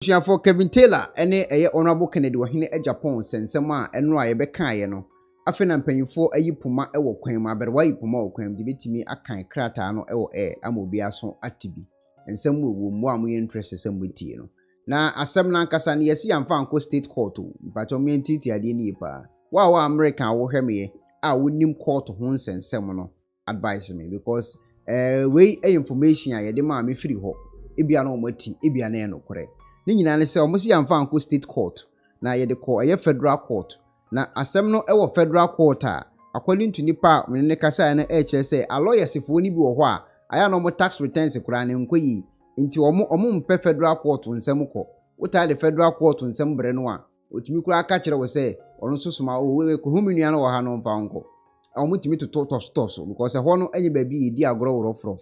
For Kevin Taylor ene Honorable Kennedy Ohene Japan sensem a eno a yebekae no afi na mpanyimfo ayi poma ewo kwan mu aberwa yi poma wo kwan de betimi akan krata no ewo ama obi aso atibi ensem wo mu amu interest sem betie no na asem na nkasa na yesi amfa anko state court but o mentiti ade ni pa wa America wo hweme a wonim court ho sensem no advise me because we information a yede ma me firi ho ebia na o mati ebia na enokore ni nyina ne se omosi amfa anko state court na ye de call federal court na asem no ewo federal court a according to nipa me ne kasa na kire say a lawyers fo ni bi wo ho a aya no mo tax returns kura ne nkoyi nti omo mpe federal court nsem ko uta de federal court nsem bre no a otimi kura aka kire wo say ono susuma o we ko humunua no wo ha no mfa nko omo timi to tos because ho no enye ba bi di agoro woro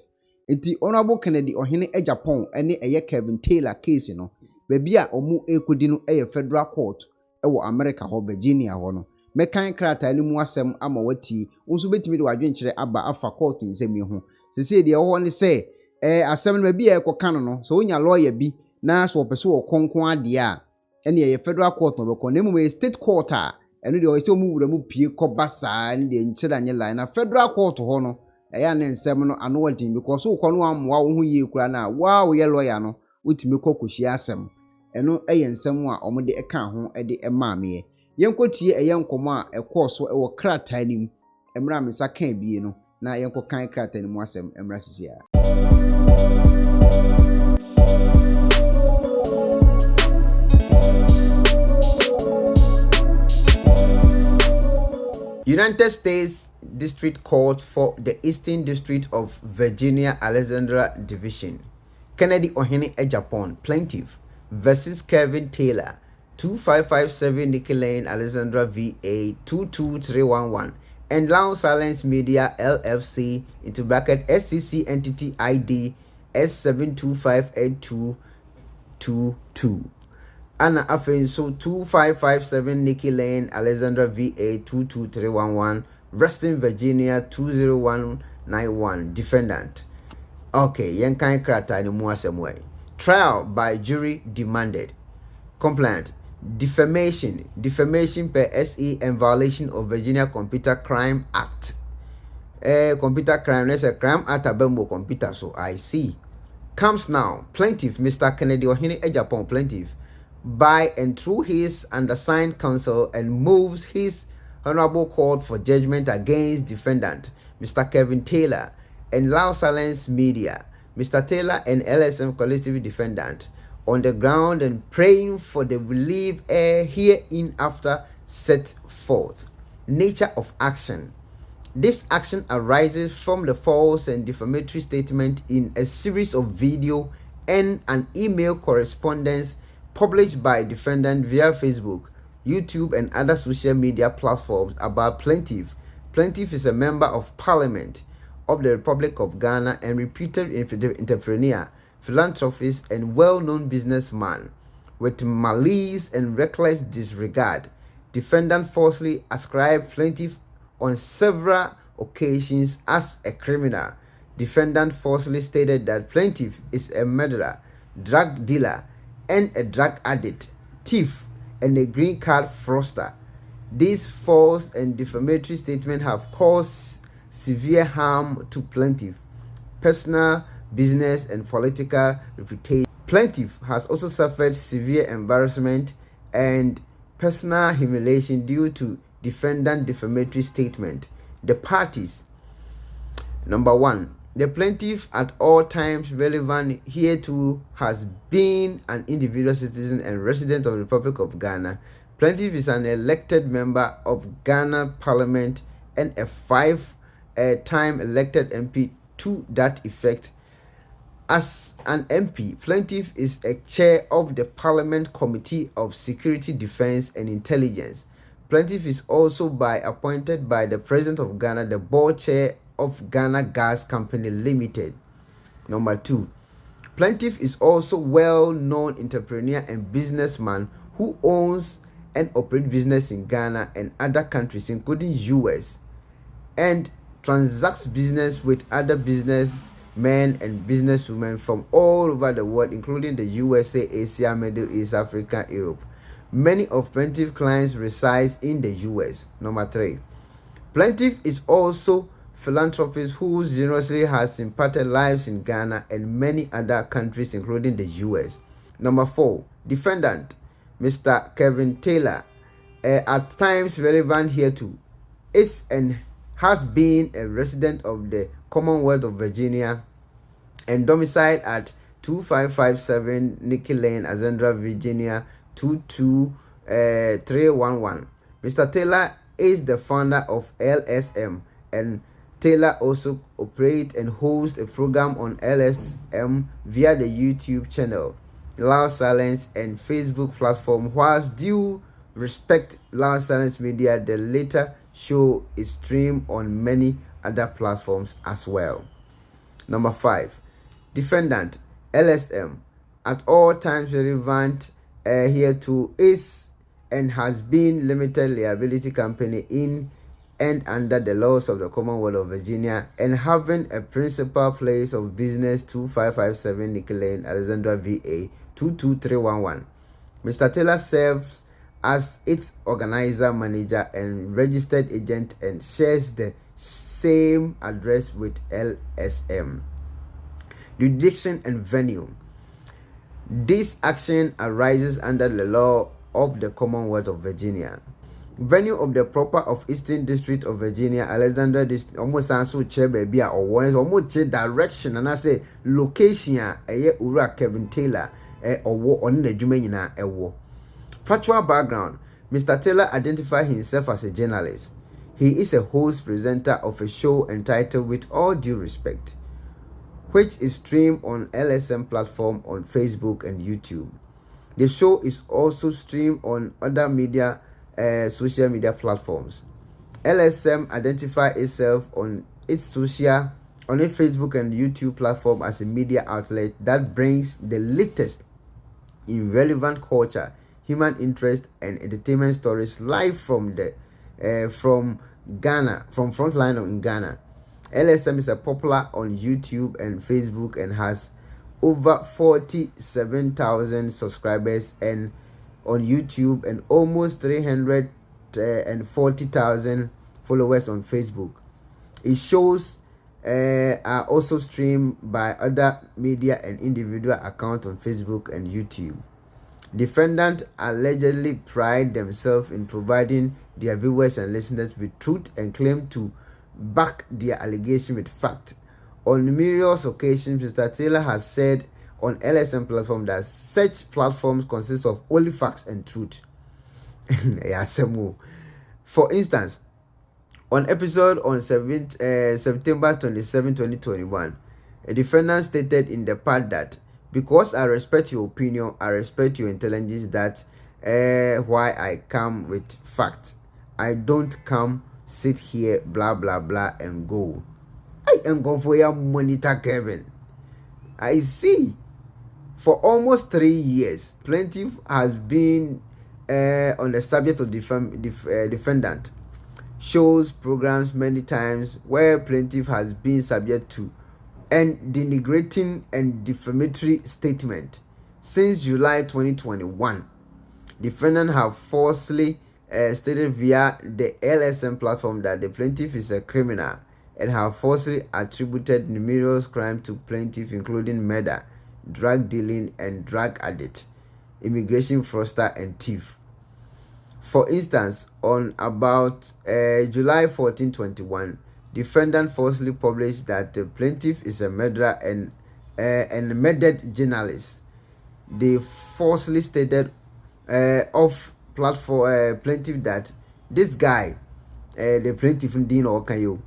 nti Honorable Kennedy Ohene Japan ene Kevin Taylor case no baby a omu ekodi no federal court ewo America ho Virginia ho no mekan krata ni mu asem ama wati unso betimi de wadwenkire aba afa court nsem ho sese de ho ne se asem no baby a ekoka no so onya lawyer bi na so opese wo konkon ade a ene federal court no beko na mu state court a eno de o se omu wura mu pie kobasa ne de nkira nye line na federal court ho no eya ne nsem no ano wadin because wo kono amwa wo ho yie kura na wow ye lawyer no wutimi kokohia asem eno nsem a omode eka ho de maame yenkotie nkomo a ekoso ewo krata nim emra mesa kan bie no na yenkokan krata nim asem emra sisia. United States District Court for the Eastern District of Virginia Alexandria Division. Kennedy Ohene Japan plaintiff versus Kevin Taylor 2557 Nicky Lane Alexandra VA 22311 and Loud Silence Media LFC into bracket SCC entity ID S7258222 Anna Afen so 2557 Nicky Lane Alexandra VA 22311 Reston Virginia 20191 defendant. Okay, yankan krata ni muasemwe. Trial by jury demanded. Complaint: defamation per SE and violation of Virginia Computer Crime Act. Computer crime, there's a crime act abembo computer, so I see. Comes now. Plaintiff Mr. Kennedy Ohene Japan plaintiff by and through his undersigned counsel and moves his honorable court for judgment against defendant Mr. Kevin Taylor and Loud Silence Media, Mr. Taylor and LSM collective defendant on the ground and praying for the relief hereinafter set forth. Nature of action. This action arises from the false and defamatory statement in a series of video and an email correspondence published by defendant via Facebook, YouTube, and other social media platforms about plaintiff. Plaintiff is a member of parliament of the Republic of Ghana and reputed entrepreneur, philanthropist, and well-known businessman. With malice and reckless disregard, defendant falsely ascribed plaintiff on several occasions as a criminal. Defendant falsely stated that plaintiff is a murderer, drug dealer, and a drug addict, thief, and a green card fraudster. These false and defamatory statements have caused severe harm to plaintiff, personal, business, and political reputation. Plaintiff has also suffered severe embarrassment and personal humiliation due to defendant defamatory statement. The parties: number one, the plaintiff at all times relevant hereto has been an individual citizen and resident of the Republic of Ghana. Plaintiff is an elected member of Ghana Parliament and a five-time elected MP to that effect. As an MP, plaintiff is a chair of the Parliament Committee of Security, Defense and Intelligence. Plaintiff is also appointed by the President of Ghana, the board chair of Ghana Gas Company Limited. Number two, plaintiff is also well-known entrepreneur and businessman who owns and operates business in Ghana and other countries, including US, and transacts business with other business men and businesswomen from all over the world, including the USA, Asia, Middle East, Africa, Europe. Many of Plaintiff clients reside in the US. Number 3. Plaintiff is also philanthropist who generously has impacted lives in Ghana and many other countries, including the US. Number 4. Defendant, Mr. Kevin Taylor, at times relevant here too, is and has been a resident of the Commonwealth of Virginia and domiciled at 2557 Nicky Lane, Alexandria, Virginia 22311. Mr. Taylor is the founder of LSM, and Taylor also operates and hosts a program on LSM via the YouTube channel Loud Silence and Facebook platform. Whilst due respect Loud Silence Media, the later show is streamed on many other platforms as well. Number 5. Defendant, LSM, at all times relevant here too, is and has been limited liability company in and under the laws of the Commonwealth of Virginia, and having a principal place of business 2557 Nicky Lane, Alexandria, VA 22311. Mr. Taylor serves as its organizer, manager, and registered agent and shares the same address with LSM. Jurisdiction and venue. This action arises under the law of the Commonwealth of Virginia. Venue of the proper of Eastern District of Virginia, Alexandria District, almost answer chair baby or one almost direction, and I say location ura Kevin Taylor or on the Jumena ewo. Factual background. Mr. Taylor identified himself as a journalist. He is a host presenter of a show entitled With All Due Respect, which is streamed on LSM platform on Facebook and YouTube. The show is also streamed on other media, social media platforms. LSM identifies itself on its Facebook and YouTube platform as a media outlet that brings the latest in relevant culture, human interest, and entertainment stories live from Ghana, from frontline in Ghana. LSM is popular on YouTube and Facebook and has over 47,000 subscribers and on YouTube and almost 340,000 followers on Facebook. Its shows are also streamed by other media and individual accounts on Facebook and YouTube. Defendants allegedly pride themselves in providing their viewers and listeners with truth and claim to back their allegation with fact. On numerous occasions, Mr. Taylor has said on LSM platform that such platforms consist of only facts and truth. For instance, on episode on September 27, 2021, a defendant stated in the part that because I respect your opinion, I respect your intelligence, that's why I come with facts. I don't come sit here blah blah blah and go. I am going for your monitor, Kevin. I see. For almost 3 years, plaintiff has been on the subject of defendant shows programs many times where plaintiff has been subject to and denigrating and defamatory statement. Since July 2021, defendant have falsely stated via the LSM platform that the plaintiff is a criminal and have falsely attributed numerous crimes to plaintiff, including murder, drug dealing, and drug addict, immigration fraudster, and thief. For instance, on about July 14, 2021, defendant falsely published that the plaintiff is a murderer and murdered journalist. They falsely stated of platform plaintiff that this guy, the plaintiff Ndino Okayo,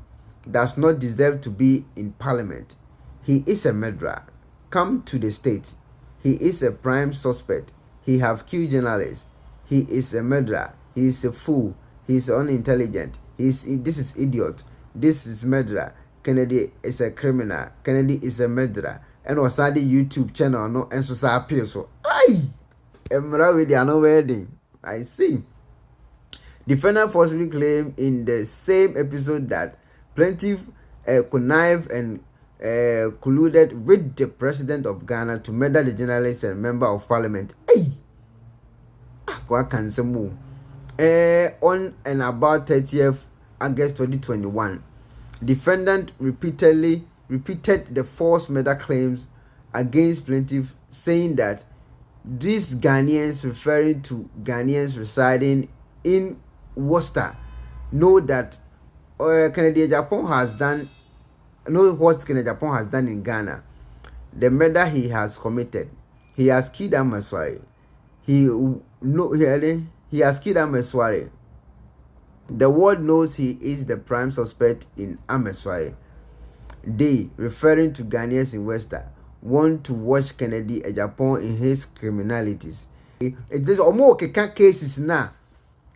does not deserve to be in parliament. He is a murderer. Come to the state. He is a prime suspect. He have killed journalists. He is a murderer. He is a fool. He is unintelligent. This is idiot. This is murderer. Kennedy is a criminal. Kennedy is a murderer. And was the YouTube channel no and so appeal so. Aye. Emra with the no wedding. I see. Defendant falsely claimed in the same episode that plaintiff connived and colluded with the president of Ghana to murder the journalist and member of parliament. Hey! What can some move? On and about 30th August 2021, defendant repeated the false murder claims against plaintiff, saying that these Ghanaians, referring to Ghanaians residing in Worcester, know that Kennedy Japan has done, know what Kennedy Japan has done in Ghana, the murder he has committed. He has killed Amaswari. He has killed Amaswari. The world knows he is the prime suspect in Amaswari. They, referring to Ghanaians in Worcester, want to watch Kennedy Japan in his criminalities. It is omo keka cases na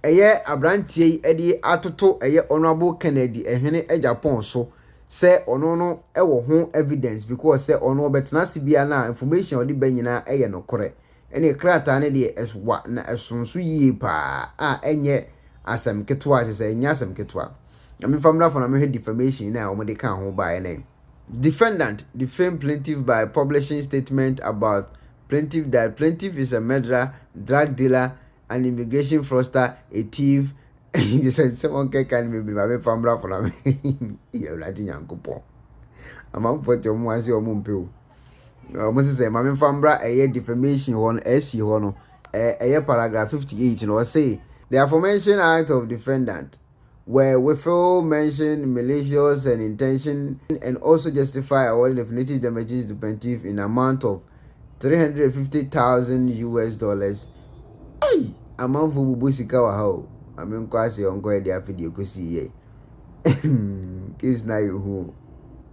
eye abrantie edi atoto eye honorable Kennedy ehene Japan so say ono no ewo ho evidence because say ono betena sibia na information odi banyina eye no kore ene krata ne de eswa na esonso yie pa a enye asem ketwa say enya asem ketwa am famra for na me defamation na omo de kan ho ba ene. Defendant defamed plaintiff by publishing statement about plaintiff that plaintiff is a murderer, drug dealer, an immigration fraudster, a thief. He said someone can be my family for me. You're Latin Yankopo. I'm out for your moise or mumpio. Almost say, Mammy Fambra, a year defamation one, S. Hono, a year paragraph 58, and or say the aforementioned act of defendant where withal mention malicious and intention and also justify awarding definitive damages to plaintiff in amount of $350,000. Hey, amount for Bubusika wa how? I mean, quasi on go there video go see ye. Kiss na you who.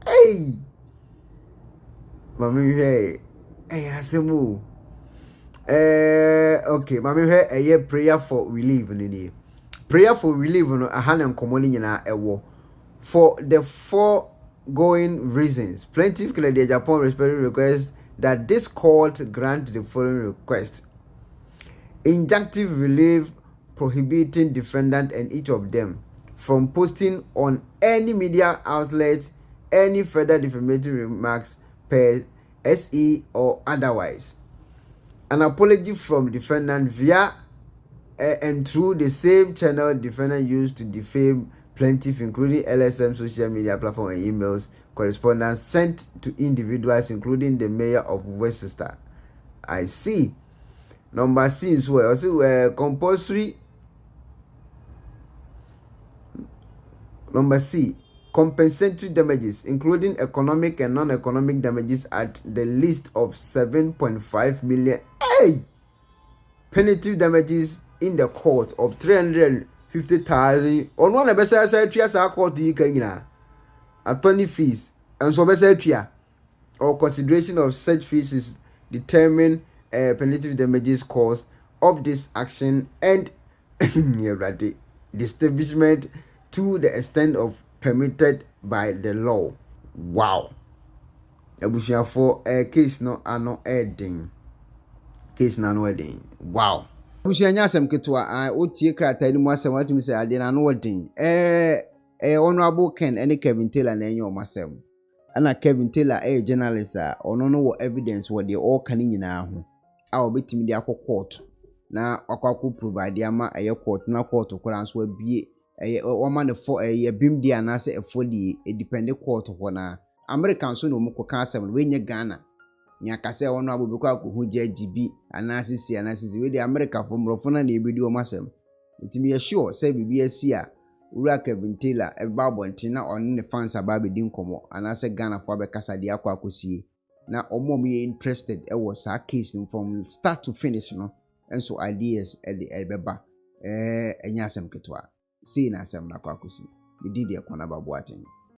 Hey, Mammy, hey, Asemu. Okay, Mammy, hey, a year prayer for relief in the prayer for relief no ahana nkomoni nyina ewo for the foregoing reasons. Plaintiff Kennedy Japan respectfully requests that this court grant the following request: injunctive relief prohibiting defendant and each of them from posting on any media outlet any further defamatory remarks per SE or otherwise. An apology from defendant via and through the same channel defendant used to defame plaintiff, including LSM social media platform and emails correspondence sent to individuals, including the mayor of Worcester. I see. Number C is where also compulsory. Number C, compensatory damages, including economic and non-economic damages at the least of 7.5 million. Hey! Punitive damages in the court of 350,000 on one best side court you can attorney fees and so best or consideration of such fees is determine punitive damages cost of this action and the establishment to the extent of permitted by the law. Wow. Ebushia for a case no ano ending. Case no ending. Wow. Bushanya asem ketwa a otie krata ni mu asem watumi se ade na no wodin honorable Ken ene Kevin Taylor na enye omasem ana Kevin Taylor journalist a ono no wo evidence wo de all kan nyina ho a obetimi de akọ court na akwakọ provide ama court na court kwara nso abie woma ne for bim de anase efo de depend court ho na American so no mu ko kan asem we nye Ghana nyakase ono abobekọ akohu JGB anasisi we the America from Rofona na ebedi o masem ntimi sure say bibia si a ura Kevin Taylor eba bonti na on ne fans aba bedi nkomo anase Ghana fo abekasa de akosie na omom ye interested was sa case from start to finish no enso ideas the ebeba enya asem ketwa see na asem na akosie bidi de ekona baboaten